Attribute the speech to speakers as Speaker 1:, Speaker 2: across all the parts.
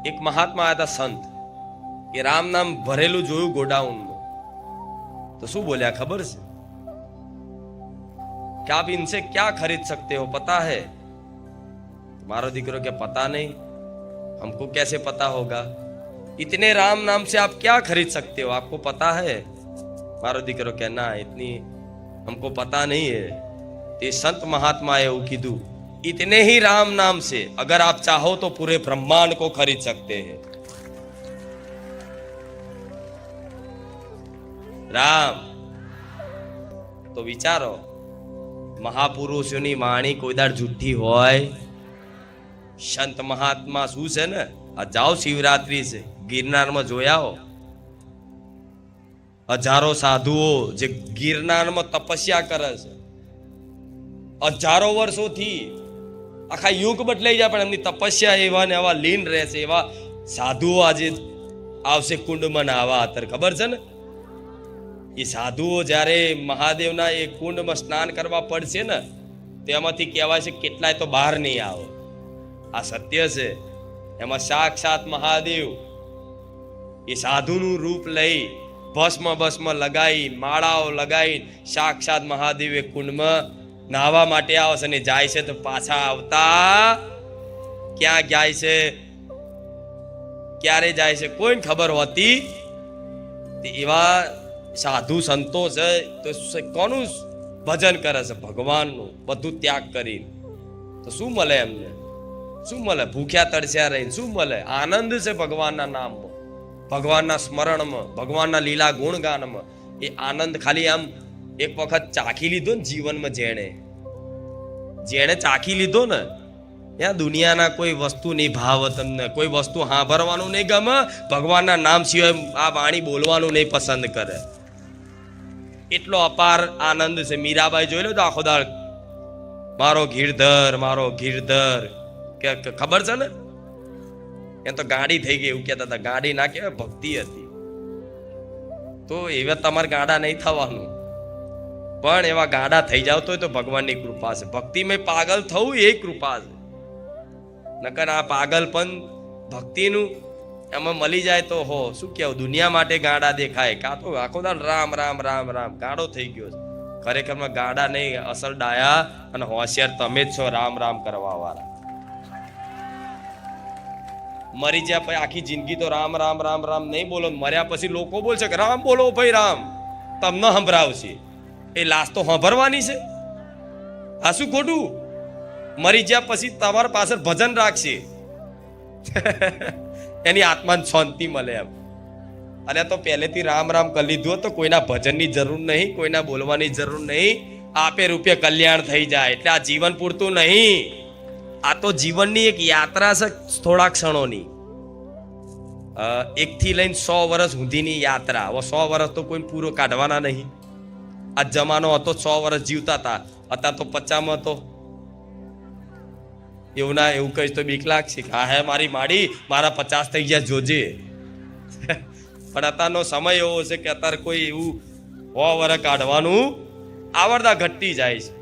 Speaker 1: એક મહાત્મા હતા સંત, એ રામ નામ ભરેલું જોયું ગોડાઉનમાં, તો શું બોલ્યા ખબર છે? કે આપ इनसे क्या खरीद सकते हो पता है? मारो દીકરો કે पता नहीं, हमको कैसे पता होगा? इतने राम नाम से आप क्या खरीद सकते हो, आपको पता है? मारो દીકરો કે ना इतनी हमको पता नहीं है। તે સંત મહાત્મા એવું કીધું, इतने ही राम नाम से अगर आप चाहो तो पूरे ब्रह्मांड को खरीद सकते हैं। राम तो विचारो, મહાપુરુષોની વાણી કોઈ દાડ જુઠ્ઠી હોય? સંત મહાત્મા શું છે ને, આ જાઓ શિવરાત્રી છે ગિરનારમાં જોયા હો, હજારો સાધુઓ જે ગિરનારમાં તપસ્યા કરે છે, હજારો વર્ષોથી આખા યુગ બદલાઈ જાય પણ એમની તપસ્યા એવા ને એવા લીન રહેશે. એવા સાધુઓ આજે આવશે કુંડમાં નાવા. અત્યારે ખબર છે ને, એ સાધુઓ જ્યારે મહાદેવના એ કુંડમાં સ્નાન કરવા પડશે ને, તેમાંથી કહેવાય છે કેટલાય તો બહાર નહીં આવે. આ સત્ય છે. એમાં સાક્ષાત મહાદેવ એ સાધુનું રૂપ લઈ ભસ્મ લગાવી, માળાઓ લગાવી, સાક્ષાત મહાદેવ એ કુંડમાં નાહવા માટે આવશે ને જાય છે. તો પાછા આવતા ક્યાં જાય છે, ક્યારે જાય છે, કોઈને ખબર હોતી. એવા સાધુ સંતો છે તો કોનું ભજન કરે છે? ભગવાનનું. બધું ત્યાગ કરીને તો શું મળે એમને? શું મળે? ભૂખ્યા તરસ્યા રહીને શું મળે? આનંદ છે ભગવાનના નામમાં, ભગવાનના સ્મરણમાં, ભગવાનના લીલા ગુણગાનમાં. એ આનંદ ખાલી આમ એક વખત ચાખી લીધો ને જીવનમાં, જેણે ચાખી લીધો ને, ત્યાં દુનિયાના કોઈ વસ્તુ નહીં ભાવે તમને, કોઈ વસ્તુ સાંભળવાનું નહીં ગમે, ભગવાનના નામ સિવાય આ વાણી બોલવાનું નહીં પસંદ કરે. એટલો અપાર આનંદ છે. મીરાબાઈ જોઈ લો તો આખો દાળ મારો ગીરધર, મારો ગીરધર, કે ખબર છે ને? એ તો ગાડી થઈ ગઈ એવું કહેતા હતા. ગાડી ના કહેવાય, ભક્તિ હતી. તો એવા તમારે ગાડા નહીં થવાનું, પણ એવા ગાડા થઈ જાવ તો ભગવાનની કૃપા છે. ભક્તિમાં પાગલ થવું એ કૃપા છે. નકર આ પાગલ પણ ભક્તિનું એમાં મળી જાય તો હો શું કેવું, દુનિયા માટે ગાડા દેખાય. કાં તો આખો દાડ રામ રામ રામ રામ ગાડો થઈ ગયો છે. ખરેખરમાં ગાડા નહીં, અસલ ડાયા અને હોશિયાર તમે જ છો રામ રામ કરવા વાળા. મરી જ્યાં પછી આખી જિંદગી તો રામ રામ રામ રામ નહીં બોલો, મર્યા પછી લોકો બોલશે કે રામ બોલો ભાઈ રામ, તમને સંભળાવશે. એ લાશ તો સાંભળવાની છે. આ શું ખોટું? મરી જ્યાં પછી તમારા પાછળ ભજન રાખશે, એની આત્માને શાંતિ મળે એમ. અને તો પહેલેથી રામ રામ કરી લીધું તો કોઈના ભજનની જરૂર નહીં, કોઈના બોલવાની જરૂર નહીં. આપે રૂપિયા કલ્યાણ થઈ જાય. એટલે આ જીવન પૂરતું નહીં, આ તો જીવનની એક યાત્રા છે, થોડા ક્ષણોની. 1 થી લઈને 100 વર્ષ સુધીની યાત્રા. હવે 100 વર્ષ તો કોઈ પૂરો કાઢવાના નહીં. આ જમાનો હતો 100 વર્ષ જીવતા હતા, અત્યારે તો 50માં હતો. એવું ના એવું કહીશ તો બીક લાગશે કે હા હે મારી માડી મારા 50 થઈ ગયા જોજે. પણ અત્યારનો સમય એવો છે કે અત્યારે કોઈ એવું 100 વર્ષ કાઢવાનું આવડતા ઘટતી જાય છે.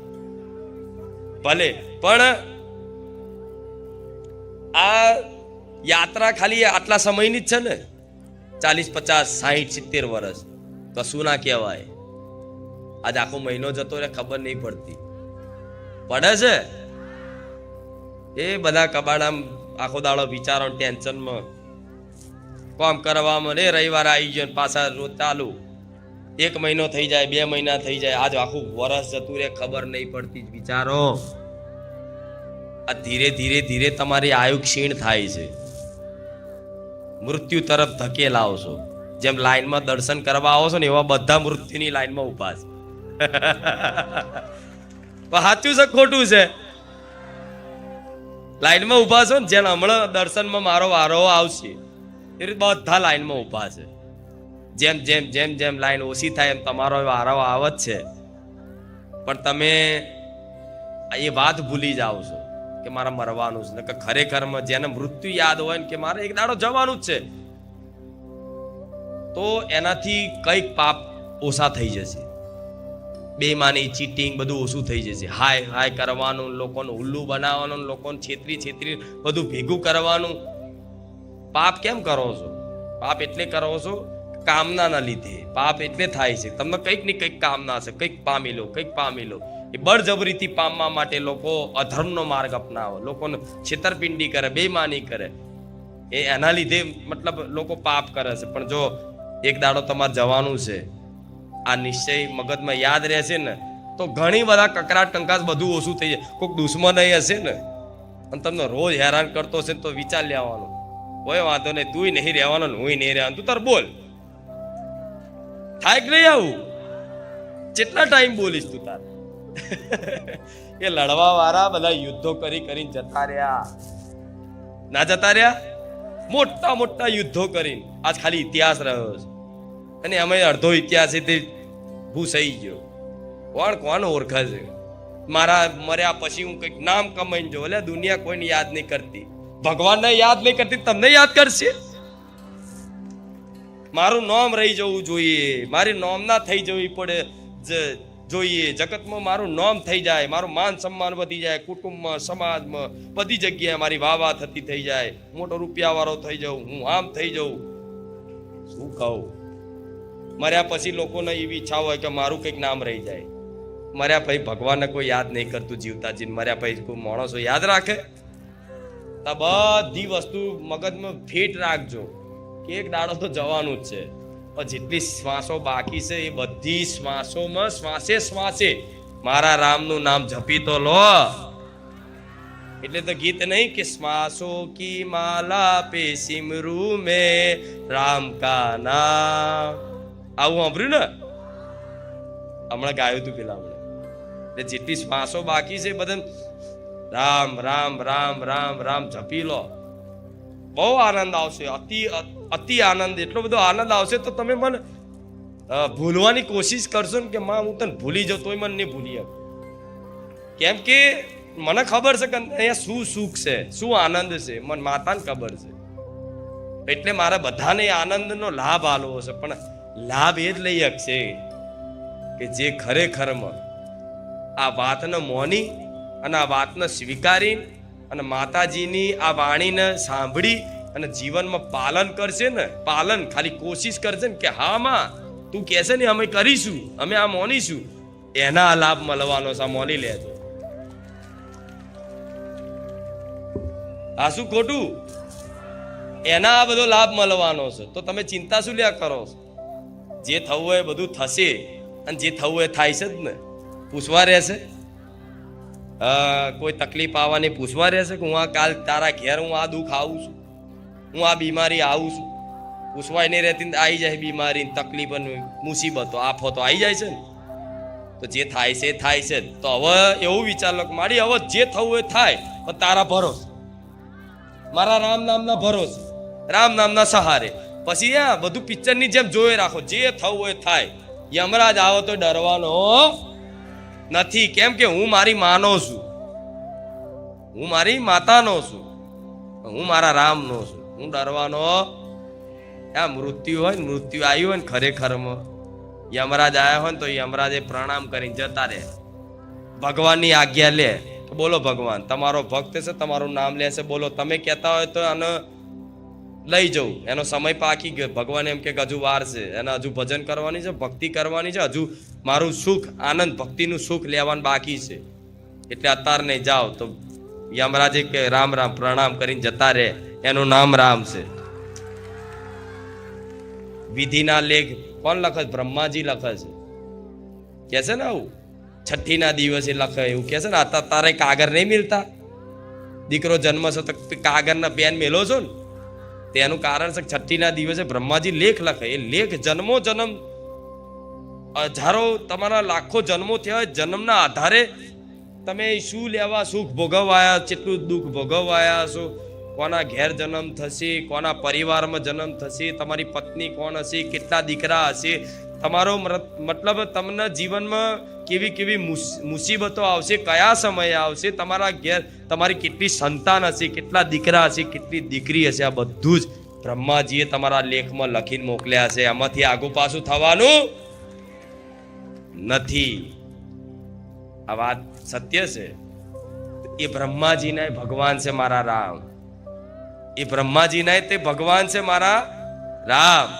Speaker 1: ભલે પણ આ યાત્રા ખાલી આટલા સમયની જ છે ને, 40 50 60 70 વર્ષ કશું ના કહેવાય. આજ આખો મહિનો જતો રે ખબર નહીં પડતી. પડે છે એ બધા કબાડામ આખો દાડો વિચારો ટેન્શનમાં કામ કરવામાં. રે રવિવાર આવી ગયો પાછા રોજ ચાલુ. 1 મહિનો થઈ જાય, 2 મહિના થઈ જાય, આજ આખું વર્ષ જતું રે ખબર નહીં પડતી. વિચારો આ ધીરે ધીરે ધીરે તમારી આયુ ક્ષીણ થાય છે, મૃત્યુ તરફ ધકેલાવો છો. જેમ લાઈનમાં દર્શન કરવા આવો છો ને એવા બધા મૃત્યુની લાઈનમાં ઉભા છે. સાચું છે ખોટું છે? લાઈનમાં ઉભા છો ને, જેમ હમણાં દર્શનમાં મારો વારો આવશે એ રીતે બધા લાઈનમાં ઉભા છે. જેમ જેમ જેમ જેમ લાઈન ઓછી થાય એમ તમારો વારો આવે જ છે. પણ તમે એ વાત ભૂલી જાઓ છો કે મારે મરવાનું છે. કે ખરેખરમાં જેને મૃત્યુ યાદ હોય ને કે મારે એક દાડો જવાનું જ છે, તો એનાથી કઈક પાપ ઓછા થઈ જશે. બેમાની, ચીટિંગ બધું ઓછું થઈ જશે. હાય હાય કરવાનું, લોકોને ઉલ્લુ બનાવવાનું, લોકોને છેતરી બધું ભેગું કરવાનું, પાપ કેમ કરો છો? પાપ એટલે કરો છો કામનાના લીધે. પાપ એટલે થાય છે તમને કંઈક ને કંઈક કામના છે, કંઈક પામી લો, કંઈક પામી લો. એ બળજબરીથી પામવા માટે લોકો અધર્મનો માર્ગ અપનાવે, લોકોને છેતરપિંડી કરે, બેઈમાની કરે. એના લીધે મતલબ લોકો પાપ કરે છે. પણ જો એક દાડો તમારે જવાનું છે, આ નિશ્ચય મગજમાં યાદ રહેશે ને, તો ઘણી બધા કકરાટ કંકાસ બધું ઓછું થઈ જાય. કોઈક દુશ્મન હશે ને અને તમને રોજ હેરાન કરતો હશે તો વિચાર લેવાનો, કોઈ વાંધો નહીં, તું નહીં રહેવાનો ને હું નહીં રહેવાનું, તું તાર બોલ. થાય કે નહીં આવું? કેટલા ટાઈમ બોલીશ તું તાર? એ લડવા વાળા બધા યુદ્ધો કરીને જતા રહ્યા, ના જતા રહ્યા? મોટા મોટા યુદ્ધો કરીને આજ ખાલી ઇતિહાસ રહ્યો છે. અને અમે અડધો ઇતિહાસ તે ભૂસાઈ ગયો. કોણ ઓળખે છે? મારા મર્યા પછી હું કંઈક નામ કમાઈને જો, એટલે દુનિયા કોઈને યાદ નહીં કરતી, ભગવાનને યાદ નહીં કરતી, તમને યાદ કરશે. મારું નામ રહી જવું જોઈએ, મારી નામ ના થઈ જવી પડે જોઈએ. જગતમાં મારું નામ થઈ જાય, મારું માન સન્માન વધી જાય, કુટુંબમાં, સમાજમાં, બધી જગ્યાએ મારી વાહ થતી થઈ જાય, મોટો રૂપિયા વાળો થઈ જાઉં, હું આમ થઈ જાઉં. શું કહું? મર્યા પછી લોકોને એવી ઈચ્છા હોય કે મારું કંઈક નામ રહી જાય. મર્યા પછી ભગવાનને કોઈ યાદ નહીં કરતું, જીવતા જીને મર્યા પછી કોઈ માણસો યાદ રાખે? તો બધી વસ્તુ મગજમાં ફિટ રાખજો કે એક દાડો તો જવાનું જ છે. પણ જેટલી શ્વાસો બાકી છે એ બધી શ્વાસોમાં શ્વાસે મારા રામનું નામ જપી તો લો. એટલે તો ગીત નહીં કે શ્વાસો કી માલા પે સિમરૂ મે રામ કા નામ, આવું સાંભળ્યું ને? હમણાં ગાયું તું પેલા હમણાં. એટલે જેટલી શ્વાસો બાકી છે બધા રામ રામ રામ રામ રામ જપી લો. બહુ આનંદ આવશે, અતિ આનંદ, એટલો બધો આનંદ આવશે તો તમે મને ભૂલવાની કોશિશ કરશો ને કે માં હું તને ભૂલી જાઉં તોય મને નહીં ભૂલી શકું. કેમ કે મને ખબર છે કે અહીંયા શું સુખ છે, શું આનંદ છે, મને માતાને ખબર છે. એટલે મારે બધાને આનંદનો લાભ આલવો છે. પણ લાભ એ જ લઈ શકશે કે જે ખરેખરમાં આ વાતને મોની અને આ વાતને સ્વીકારી અને માતાજીની આ વાણીને સાંભળી અને જીવનમાં પાલન કરશે ને, પાલન ખાલી કોશિશ કરશે ને કે હા માં તું કહેશે ને અમે કરીશું, અમે આ મોનીશું, એના આ લાભ મળવાનો છે. મોની લેજો. આ શું ખોટું? એના આ બધો લાભ મળવાનો છે. તો તમે ચિંતા શું લ્યા કરો છો? જે થવું હોય બધું થશે અને જે થવું હોય થાય છે જ ને. પૂછવા રહેશે કોઈ તકલીફ આવવાની, પૂછવા રહેશે કે હું આ કાલ તારા ઘેર હું આ દુઃખ આવું છું, હું આ બીમારી આવું છું? પૂછવાય નહીં રહેતી, આવી જાય બીમારી, તકલીફ, મુસીબતો, આફતો આવી જાય છે ને. તો જે થાય છે થાય છે. તો હવે એવું વિચાર લો કે મારી હવે જે થવું હોય થાય, પણ તારા ભરોસે, મારા રામ નામના ભરોસે, રામ નામના સહારે. પછી આ બધું પિક્ચરની જેમ જોઈ રાખો, જે થવું હોય થાય. યમરાજ આવો તો ડરવાનો નથી. કેમ કે હું મારી માનો છું, હું મારી માતાનો છું, હું મારા રામનો છું. હું ડરવાનો? આ મૃત્યુ હોય ને, મૃત્યુ આવ્યું હોય ને ખરેખરમાં યમરાજ આવ્યા હોય ને તો યમરાજે પ્રણામ કરીને જતા રહે. ભગવાનની આજ્ઞા લે, બોલો ભગવાન તમારો ભક્ત છે, તમારું નામ લેશે, બોલો. તમે કહેતા હોય તો આને લઈ જવું, એનો સમય પાકી ગયો. ભગવાન એમ કે હજુ વાર છે, એને હજુ ભજન કરવાની છે, ભક્તિ કરવાની છે, હજુ મારું સુખ, આનંદ, ભક્તિનું સુખ લેવાનું બાકી છે. એટલે અત્યારે નહીં જાઓ. તો યમરાજે કે રામ રામ પ્રણામ કરીને જતા રહે. એનું નામ રામ છે. વિધિના લેખ કોણ લખે? બ્રહ્માજી લખે છે. કે છે ને આવું છઠ્ઠીના દિવસે લખે, એવું કે છે ને. તારે કાગળ નહીં મિલતા? દીકરો જન્મ છે તો કાગળના પેન મેલો છો ને, તેનું કારણ છે છઠ્ઠીના દિવસે બ્રહ્માજી લેખ લખે. એ લેખ જન્મો જન્મ, હજારો, તમારા લાખો જન્મો થયા, જન્મના આધારે તમે શું લેવા સુખ ભોગવાયા, કેટલું દુઃખ ભોગવાયા છો, કોના ઘેર જન્મ થશે, કોના પરિવારમાં જન્મ થશે, તમારી પત્ની કોણ હશે, કેટલા દીકરા હશે, તમારો મતલબ તમને જીવનમાં કેવી કેવી મુસીબતો આવશે, કયા સમયે આવશે, તમારા ઘેર તમારી કેટલી સંતાન હશે, કેટલા દીકરા હશે, કેટલી દીકરી હશે, આ બધું જ બ્રહ્માજીએ તમારા લેખમાં લખીને મોકલ્યા છે. આમાંથી આગું પાછું થવાનું નથી. આ વાત સત્ય છે. એ બ્રહ્માજીના ભગવાન છે મારા રામ. એ બ્રહ્માજી ના તે ભગવાન છે મારા રામ.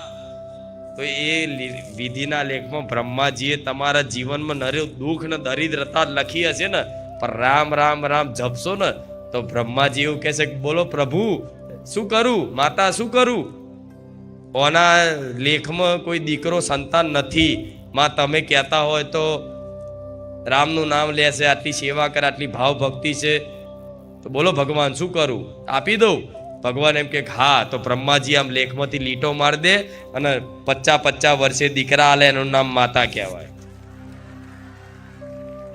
Speaker 1: તો એ વિધિના લેખમાં બ્રહ્માજીએ તમારા જીવનમાં નરે દુઃખ ને દરિદ્રતા લખી હશે ને, પણ રામ રામ રામ જપશો ને તો બ્રહ્માજી એવું કહેશે કે બોલો પ્રભુ શું કરું, માતા શું કરું, ઓના લેખમાં કોઈ દીકરો સંતાન નથી, માં તમે કહેતા હોય તો રામનું નામ લેશે, આટલી સેવા કરે, આટલી ભાવ ભક્તિ છે, તો બોલો ભગવાન શું કરું, આપી દઉં. ભગવાન એમ કે હા. તો બ્રહ્માજી આમ લેખમાંથી લીટો માર દે અને 50 વર્ષે દીકરા આલે, એનું નામ માતા કહેવાય.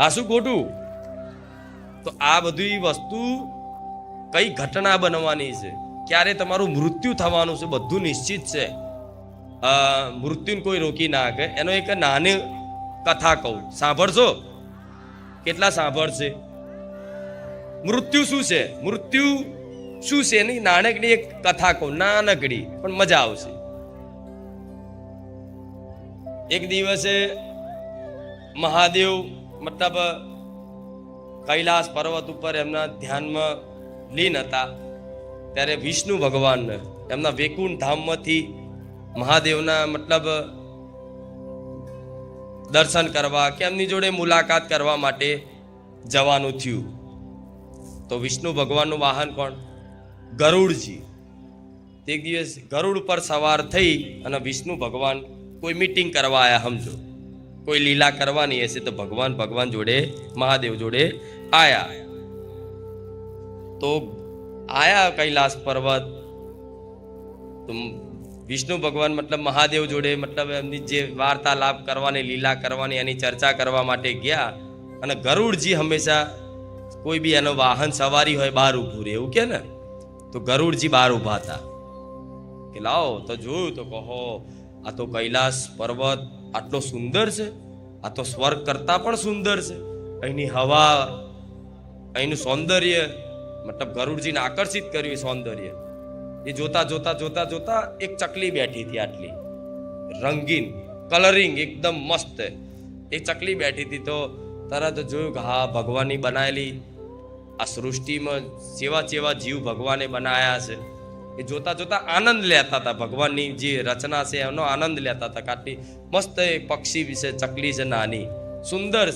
Speaker 1: આ શું ખોટું? તો આ બધી વસ્તુ કઈ ઘટના બનવાની છે, ક્યારે તમારું મૃત્યુ થવાનું છે, બધું નિશ્ચિત છે. મૃત્યુને કોઈ રોકી ના શકે. એનો એક નાની કથા કહું, સાંભળશો? કેટલા સાંભળશે? મૃત્યુ શું છે, મૃત્યુ શું છે એની નાનકડી એક કથા કહું, નાનકડી પણ મજા આવશે. એક દિવસે મહાદેવ મતલબ કૈલાસ પર્વત ઉપર એમના ધ્યાનમાં લીન હતા. ત્યારે વિષ્ણુ ભગવાન એમના વૈકુંઠ ધામમાંથી મહાદેવના મતલબ દર્શન કરવા કે એમની જોડે મુલાકાત કરવા માટે જવાનું થયું. તો વિષ્ણુ ભગવાનનું વાહન કોણ? ગરુડજી. એક દિવસ ગરુડ પર સવાર થઈ અને વિષ્ણુ ભગવાન કોઈ મીટિંગ કરવા આવ્યા, સમજો કોઈ લીલા કરવાની હશે તો ભગવાન જોડે, મહાદેવ જોડે આયા. તો આયા કૈલાસ પર્વત, તો વિષ્ણુ ભગવાન મતલબ મહાદેવ જોડે મતલબ એમની જે વાર્તાલાપ કરવાની, લીલા કરવાની, એની ચર્ચા કરવા માટે ગયા. અને ગરુડજી હંમેશા કોઈ બી એનો વાહન સવારી હોય બહાર ઊભું રહે, એવું કે ને, તો ગરુડજી બહાર ઊભા હતા કે લાવો તો જોયું તો કહો આ તો કૈલાસ પર્વત આટલો સુંદર છે, આ તો સ્વર્ગ કરતા પણ સુંદર છે. અહીંની હવા, અહીંનું સૌંદર્ય મતલબ ગરુડજીને આકર્ષિત કર્યું સૌંદર્ય. એ જોતા જોતા જોતા જોતા એક ચકલી બેઠી હતી, આટલી રંગીન, કલરિંગ એકદમ મસ્ત એક ચકલી બેઠી હતી. તો તરત જોયું કે હા ભગવાનની બનાવેલી આ સૃષ્ટિમાં જેવા જેવા જીવ ભગવાને બનાયા છે. એ જોતા જોતા આનંદ લેતા હતા, ભગવાનની જે રચના છે એનો આનંદ લેતા હતા. આટલી મસ્ત પક્ષી વિશે ચકલી છે, નાની સુંદર.